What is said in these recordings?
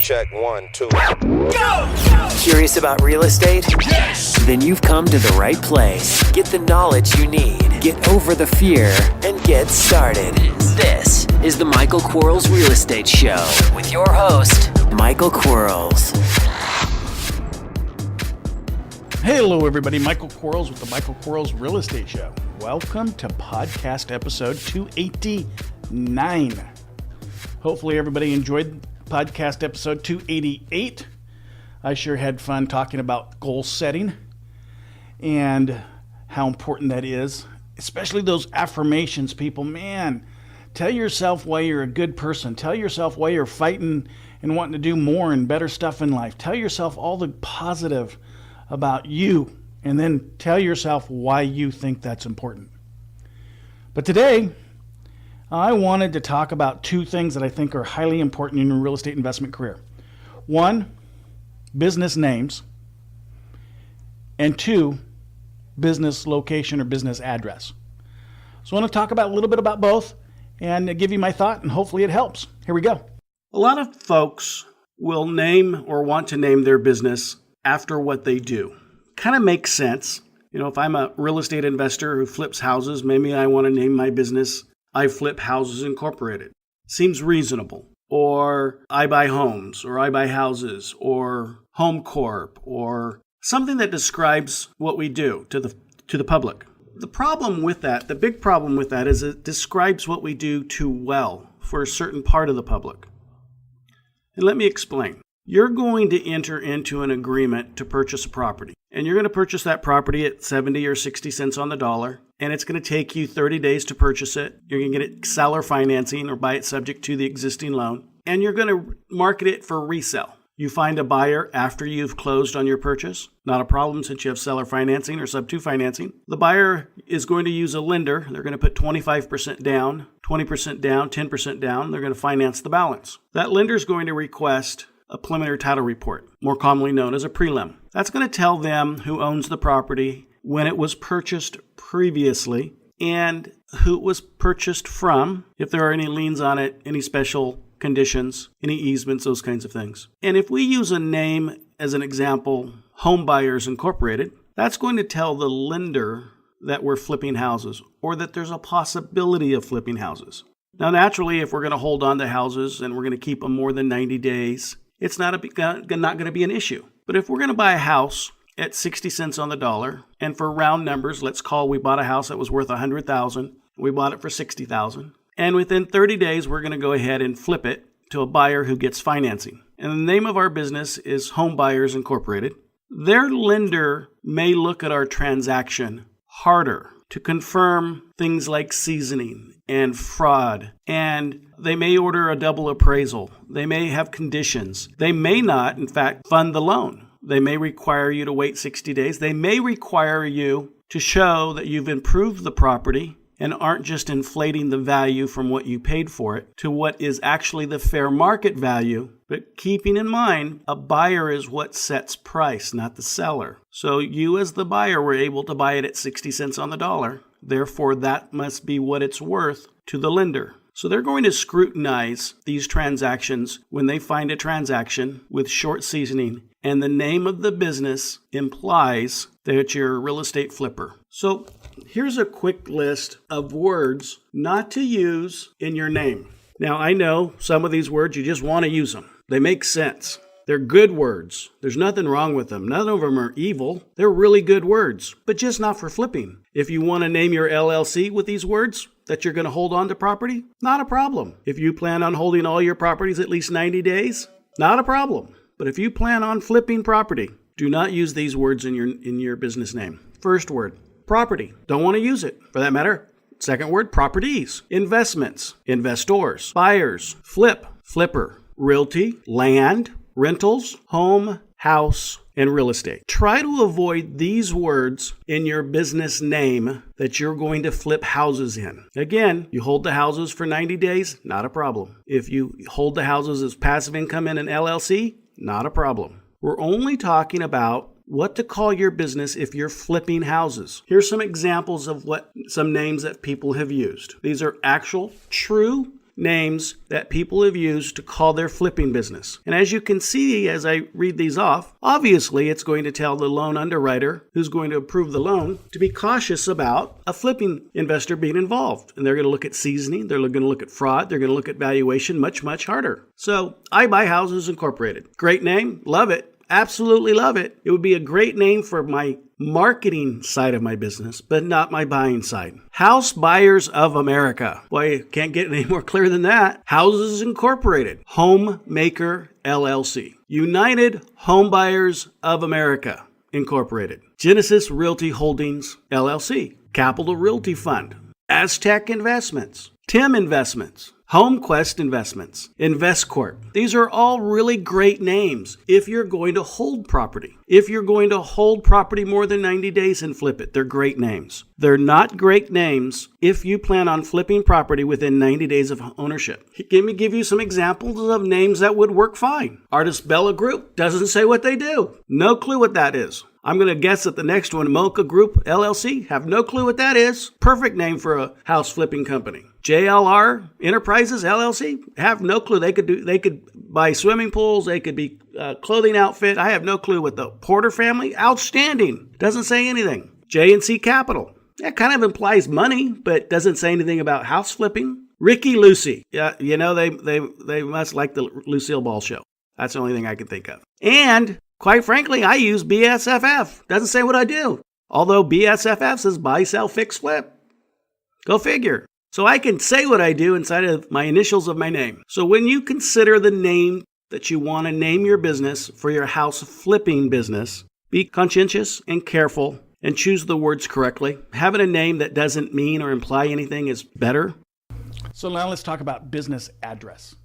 check, 1, 2. Go! Curious about real estate? Yes! Then you've come to the right place. Get the knowledge you need, get over the fear, and get started. This is the Michael Quarles Real Estate Show with your host, Michael Quarles. Hello, everybody. Michael Quarles with the Michael Quarles Real Estate Show. Welcome to podcast episode 289. Hopefully, everybody enjoyed podcast episode 288. I sure had fun talking about goal setting and how important that is, especially those affirmations, people. Man, tell yourself why you're a good person. Tell yourself why you're fighting and wanting to do more and better stuff in life. Tell yourself all the positive about you, and then tell yourself why you think that's important. But today, I wanted to talk about two things that I think are highly important in your real estate investment career. One, business names, and two, business location or business address. So I want to talk about a little bit about both and give you my thought, and hopefully it helps. Here we go. A lot of folks will name or want to name their business after what they do. Kind of makes sense. You know, if I'm a real estate investor who flips houses, maybe I want to name my business I Flip Houses Incorporated. Seems reasonable. Or I Buy Homes, or I Buy Houses, or Home Corp, or something that describes what we do to the public. The problem with that, the big problem with that, is it describes what we do too well for a certain part of the public. And let me explain. You're going to enter into an agreement to purchase a property. And you're going to purchase that property at 70 or 60 cents on the dollar. And it's going to take you 30 days to purchase it. You're going to get it seller financing or buy it subject to the existing loan. And you're going to market it for resale. You find a buyer after you've closed on your purchase. Not a problem since you have seller financing or sub-2 financing. The buyer is going to use a lender. They're going to put 25% down, 20% down, 10% down. They're going to finance the balance. That lender is going to request a preliminary title report, more commonly known as a prelim. That's going to tell them who owns the property, when it was purchased previously, and who it was purchased from, if there are any liens on it, any special conditions, any easements, those kinds of things. And if we use a name as an example, Home Buyers Incorporated, that's going to tell the lender that we're flipping houses or that there's a possibility of flipping houses. Now, naturally, if we're going to hold on to houses and we're going to keep them more than 90 days, it's not going to be an issue. But if we're going to buy a house at 60 cents on the dollar, and for round numbers, let's call we bought a house that was worth $100,000, we bought it for $60,000, and within 30 days, we're going to go ahead and flip it to a buyer who gets financing. And the name of our business is Home Buyers Incorporated. Their lender may look at our transaction harder to confirm things like seasoning and fraud, and they may order a double appraisal. They may have conditions. They may not, in fact, fund the loan. They may require you to wait 60 days. They may require you to show that you've improved the property and aren't just inflating the value from what you paid for it to what is actually the fair market value. But keeping in mind, a buyer is what sets price, not the seller. So you as the buyer were able to buy it at 60 cents on the dollar. Therefore, that must be what it's worth to the lender. So they're going to scrutinize these transactions when they find a transaction with short seasoning and the name of the business implies that you're a real estate flipper. So here's a quick list of words not to use in your name. Now, I know some of these words, you just want to use them. They make sense. They're good words. There's nothing wrong with them. None of them are evil. They're really good words, but just not for flipping. If you want to name your LLC with these words that you're going to hold on to property, not a problem. If you plan on holding all your properties at least 90 days, not a problem. But if you plan on flipping property, do not use these words in your business name. First word, property. Don't want to use it. For that matter, second word, properties. Investments, investors. Buyers, flip, flipper. Realty, land, rentals, home, house, and real estate. Try to avoid these words in your business name that you're going to flip houses in. Again, you hold the houses for 90 days, not a problem. If you hold the houses as passive income in an LLC, not a problem. We're only talking about what to call your business if you're flipping houses. Here's some examples of some names that people have used. These are actual, true names that people have used to call their flipping business. And as you can see as I read these off, obviously it's going to tell the loan underwriter who's going to approve the loan to be cautious about a flipping investor being involved. And they're going to look at seasoning, they're going to look at fraud, they're going to look at valuation much, much harder. So I Buy Houses Incorporated. Great name, love it. Absolutely love it. It would be a great name for my marketing side of my business, but not my buying side. House Buyers of America. Boy, you can't get any more clear than that. Houses Incorporated. Homemaker LLC. United Home Buyers of America Incorporated. Genesis Realty Holdings LLC. Capital Realty Fund. Aztec Investments. Tim Investments. HomeQuest Investments, InvestCorp. These are all really great names if you're going to hold property. If you're going to hold property more than 90 days and flip it, they're great names. They're not great names if you plan on flipping property within 90 days of ownership. Let me give you some examples of names that would work fine. Artist Bella Group doesn't say what they do. No clue what that is. I'm going to guess at the next one, Mocha Group LLC. Have no clue what that is. Perfect name for a house flipping company. JLR Enterprises LLC. Have no clue. They could buy swimming pools. They could be clothing outfit. I have no clue what the Porter family. Outstanding. Doesn't say anything. J&C Capital. That kind of implies money, but doesn't say anything about house flipping. Ricky Lucy. Yeah, they must like the Lucille Ball show. That's the only thing I can think of. And quite frankly, I use BSFF. Doesn't say what I do. Although BSFF says buy, sell, fix, flip. Go figure. So I can say what I do inside of my initials of my name. So when you consider the name that you want to name your business for your house flipping business, be conscientious and careful and choose the words correctly. Having a name that doesn't mean or imply anything is better. So now let's talk about business address.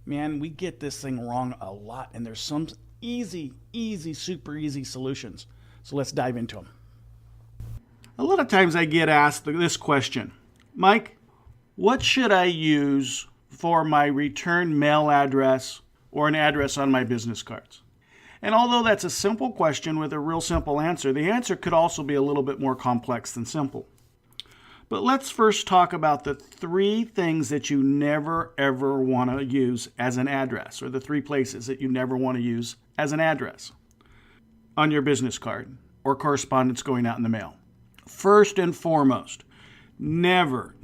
Man, we get this thing wrong a lot, and there's some easy, super easy solutions. So let's dive into them. A lot of times I get asked this question, Mike, what should I use for my return mail address or an address on my business cards? And although that's a simple question with a real simple answer, the answer could also be a little bit more complex than simple. But let's first talk about the 3 things that you never, ever want to use as an address, or the 3 places that you never want to use as an address on your business card or correspondence going out in the mail. First and foremost, never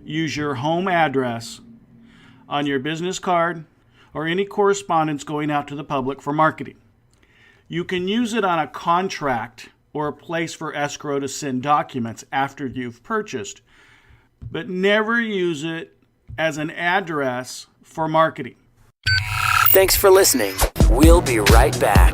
use your home address on your business card or any correspondence going out to the public for marketing. You can use it on a contract or a place for escrow to send documents after you've purchased, but never use it as an address for marketing. Thanks for listening. We'll be right back.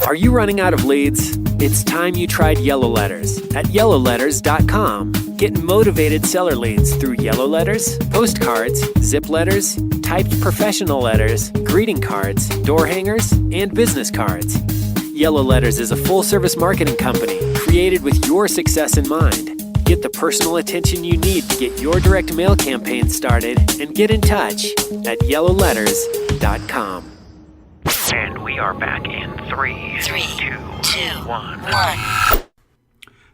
Are you running out of leads? It's time you tried Yellow Letters at yellowletters.com. Get motivated seller leads through yellow letters, postcards, zip letters, typed professional letters, greeting cards, door hangers, and business cards. Yellow Letters is a full-service marketing company created with your success in mind. Get the personal attention you need to get your direct mail campaign started and get in touch at yellowletters.com. And we are back in 3, 2, 1.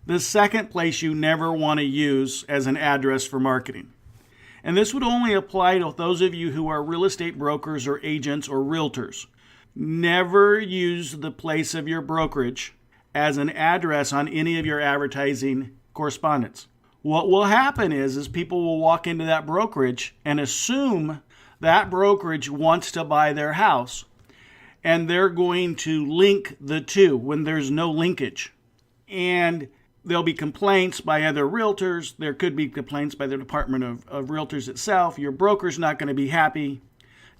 The second place you never want to use as an address for marketing. And this would only apply to those of you who are real estate brokers or agents or realtors. Never use the place of your brokerage as an address on any of your advertising correspondence. What will happen is people will walk into that brokerage and assume that brokerage wants to buy their house, and they're going to link the two when there's no linkage. And there'll be complaints by other realtors. There could be complaints by the Department of Realtors itself. Your broker's not going to be happy.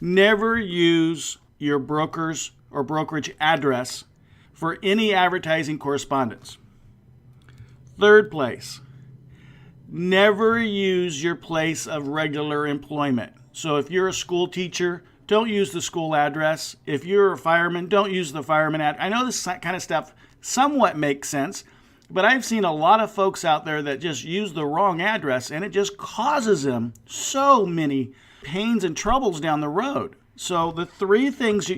Never use your broker's or brokerage address for any advertising correspondence. Third place, never use your place of regular employment. So if you're a school teacher, don't use the school address. If you're a fireman, don't use the fireman address. I know this kind of stuff somewhat makes sense, but I've seen a lot of folks out there that just use the wrong address, and it just causes them so many pains and troubles down the road. So the 3 things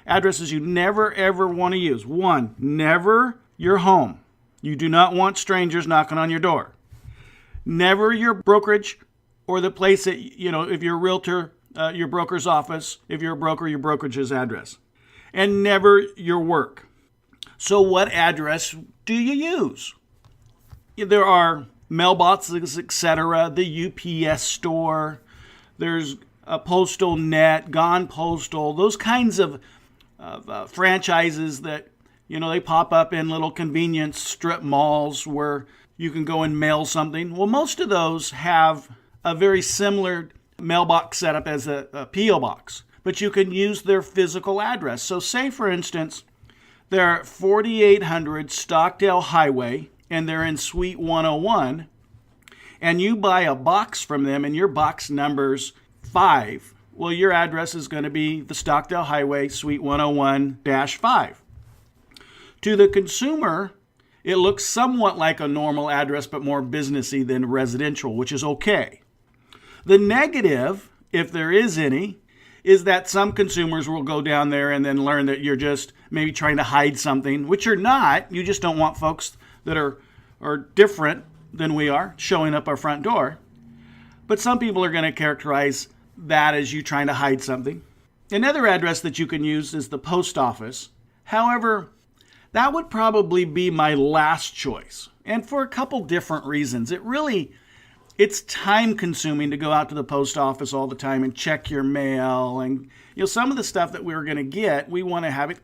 addresses you never ever want to use. 1, never your home. You do not want strangers knocking on your door. Never your brokerage or the place that, if you're a realtor, your broker's office. If you're a broker, your brokerage's address. And never your work. So what address do you use? There are mailboxes, etc., the UPS store, there's a postal net, Gone Postal, those kinds of franchises that, they pop up in little convenience strip malls where you can go and mail something. Well, most of those have a very similar mailbox setup as a P.O. box, but you can use their physical address. So say, for instance, they're at 4800 Stockdale Highway, and they're in Suite 101, and you buy a box from them, and your box number's 5. Well, your address is going to be the Stockdale Highway, Suite 101-5. To the consumer, it looks somewhat like a normal address, but more businessy than residential, which is okay. The negative, if there is any, is that some consumers will go down there and then learn that you're just maybe trying to hide something, which you're not. You just don't want folks that are different than we are showing up our front door. But some people are going to characterize that as you trying to hide something. Another address that you can use is the post office. However, that would probably be my last choice, and for a couple different reasons. It's time consuming to go out to the post office all the time and check your mail, and some of the stuff that we're going to get, we want to have it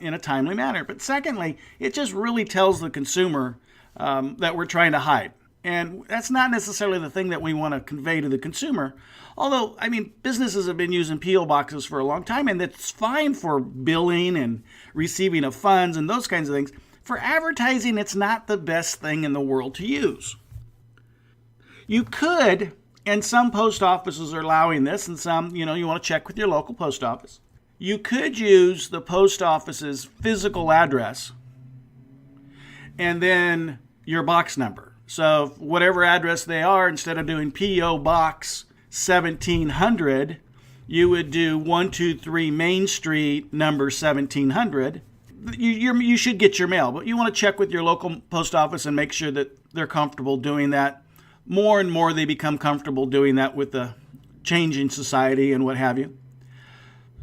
in a timely manner. But secondly, it just really tells the consumer that we're trying to hide. And that's not necessarily the thing that we want to convey to the consumer. Although, businesses have been using P.O. boxes for a long time, and that's fine for billing and receiving of funds and those kinds of things. For advertising, it's not the best thing in the world to use. You could, and some post offices are allowing this, and some, you want to check with your local post office. You could use the post office's physical address and then your box number. So whatever address they are, instead of doing P.O. Box 1700, you would do 123 Main Street, number 1700. You should get your mail, but you want to check with your local post office and make sure that they're comfortable doing that. More and more they become comfortable doing that with the changing society and what have you.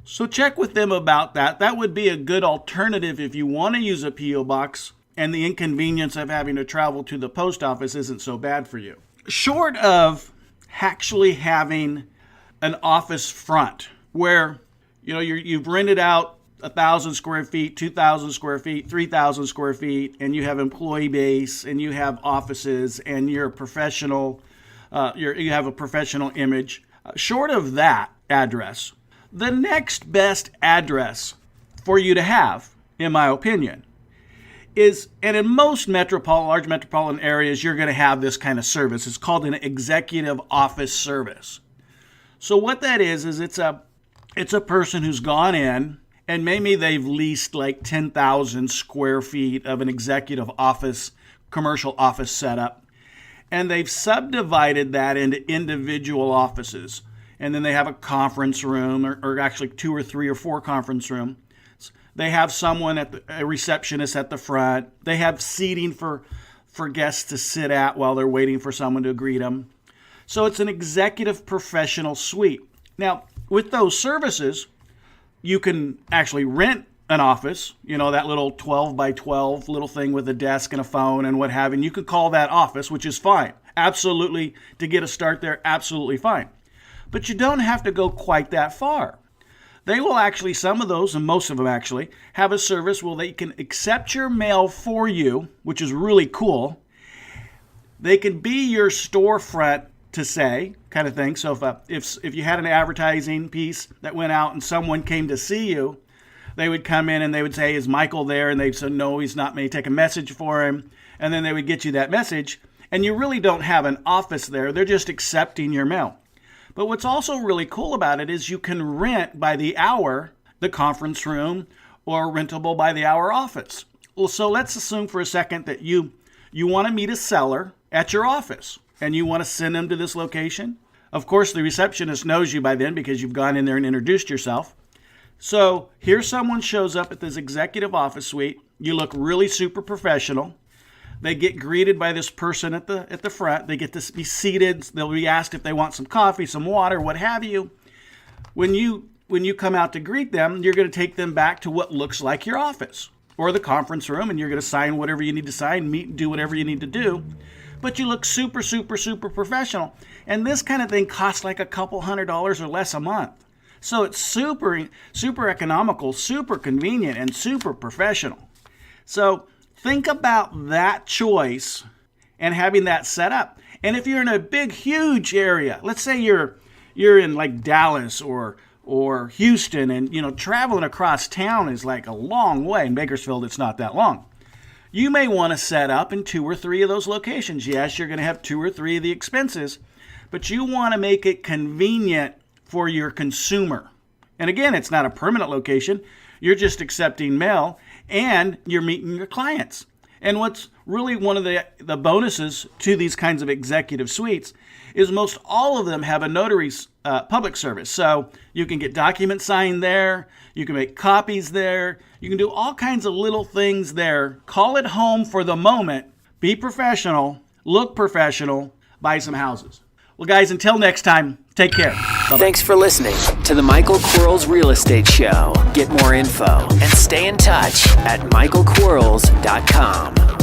So check with them about that. That would be a good alternative if you want to use a P.O. box, and the inconvenience of having to travel to the post office isn't so bad for you. Short of actually having an office front where, you've rented out 1,000 square feet, 2,000 square feet, 3,000 square feet, and you have employee base, and you have offices, and you're a professional, you have a professional image. Short of that address, the next best address for you to have, in my opinion, is, and in most large metropolitan areas, you're going to have this kind of service. It's called an executive office service. So what that is it's a person who's gone in, and maybe they've leased like 10,000 square feet of an executive office, commercial office setup, and they've subdivided that into individual offices. And then they have a conference room, or actually 2 or 3 or 4 conference rooms. They have someone a receptionist at the front. They have seating for guests to sit at while they're waiting for someone to greet them. So it's an executive professional suite. Now, with those services, you can actually rent an office, that little 12 by 12 little thing with a desk and a phone and what have you. And you could call that office, which is fine. Absolutely, to get a start there, absolutely fine. But you don't have to go quite that far. They will actually, some of those, and most of them actually, have a service where they can accept your mail for you, which is really cool. They can be your storefront to say, kind of thing. So if you had an advertising piece that went out and someone came to see you, they would come in and they would say, "Is Michael there?" And they'd say, "No, he's not." May take a message for him. And then they would get you that message. And you really don't have an office there. They're just accepting your mail. But what's also really cool about it is you can rent by the hour the conference room or rentable by the hour office. Well, so let's assume for a second that you want to meet a seller at your office and you want to send them to this location. Of course, the receptionist knows you by then because you've gone in there and introduced yourself. So here someone shows up at this executive office suite. You look really super professional. They get greeted by this person at the front. They get to be seated. They'll be asked if they want some coffee, some water, what have you. When you come out to greet them, you're going to take them back to what looks like your office or the conference room, and you're going to sign whatever you need to sign, meet, and do whatever you need to do. But you look super, super, super professional. And this kind of thing costs like a couple $100 or less a month. So it's super, super economical, super convenient, and super professional. So think about that choice and having that set up. And if you're in a big, huge area, let's say you're in like Dallas or Houston, and traveling across town is like a long way. In Bakersfield, it's not that long. You may want to set up in 2 or 3 of those locations. Yes, you're going to have 2 or 3 of the expenses, but you want to make it convenient for your consumer. And again, it's not a permanent location. You're just accepting mail and you're meeting your clients. And what's really one of the bonuses to these kinds of executive suites is most all of them have a notary's public service. So you can get documents signed there. You can make copies there. You can do all kinds of little things there. Call it home for the moment. Be professional. Look professional. Buy some houses. Well, guys, until next time, take care. Bye-bye. Thanks for listening to the Michael Quarles Real Estate Show. Get more info and stay in touch at michaelquarles.com.